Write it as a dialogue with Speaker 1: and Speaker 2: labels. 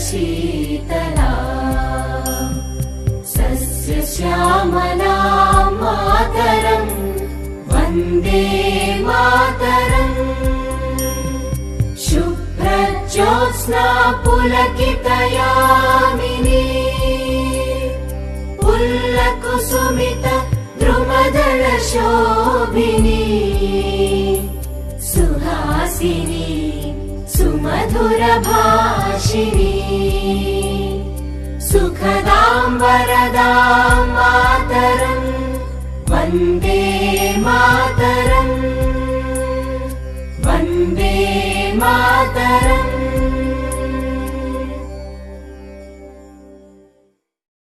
Speaker 1: शीतला सस्यश्यामला मातरम् वन्दे मातरम् शुभ्रज्योत्स्ना पुलकितयामिनी पुल्लकुसुमित द्रुमदलशोभिनी सुहासिनी सुमधुरभाषिणी सुखदां वरदां मातरम् वन्दे मातरम् वन्दे मातरम्।